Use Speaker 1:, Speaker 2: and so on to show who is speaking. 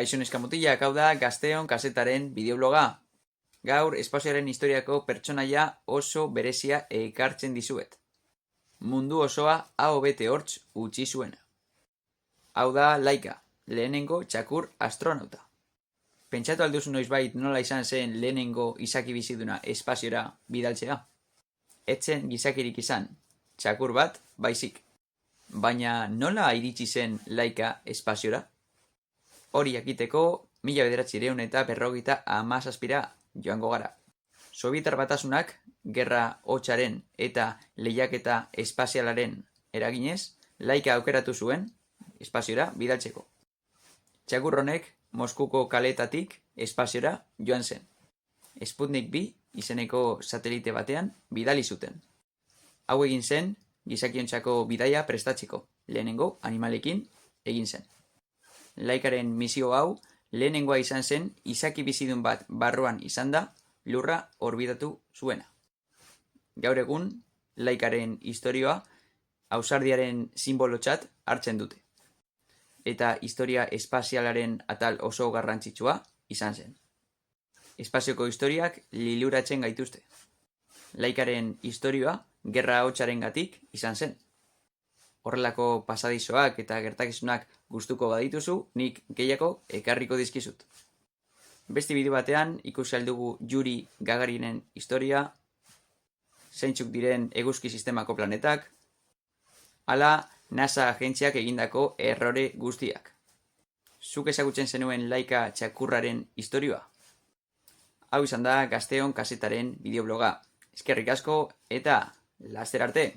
Speaker 1: Kaixo neska mutilak, hau da Gazteon kazetaren bideobloga. Gaur espazioaren historiako pertsonaia oso berezia ekartzen dizuet. Mundu osoa aho bete hortz utzi zuena. Hau da Laika, lehenengo txakur astronauta. Pentsatu alduzu noizbait nola izan zen lehenengo izaki biziduna espaziora bidaltzea? Etzen gizakirik izan, txakur bat baizik. Baina nola iritsi zen Laika espaziora? Hori jakiteko 1957 joango gara. Sobietar Batasunak gerra hotzaren eta lehiaketa espazialaren eraginez, Laika aukeratu zuen espaziora bidaltzeko. Txakur honek Moskuko kaleetatik espaziora joan zen. Sputnik 2 izeneko satelite batean bidali zuten. Hau egin zen gizakiontzako bidaia prestatzeko, lehenengo animalekin egin zen. Laikaren misio hau lehenengoa izan zen izaki bizidun bat barruan izan da lurra orbitatu zuena. Gaur egun, Laikaren istorioa ausardiaren sinbolotzat hartzen dute. Eta historia espazialaren atal oso garrantzitsua izan zen. Espazioko historiak liluratzen gaituzte. Laikaren istorioa gerra hotzarengatik izan zen. Horrelako pasadizoak eta gertakizunak gustuko badituzu, nik gehiago ekarriko dizkizut. Beste bideo batean ikusi aldugu Yuri Gagarinen historia, zeintzuk diren eguzki sistemako planetak, hala NASA agentziak egindako errore guztiak. Zuk ezagutzen zenuen Laika txakurraren istorioa? Hau izan da Gazteon kazetaren bideobloga. Eskerrik asko eta laster arte!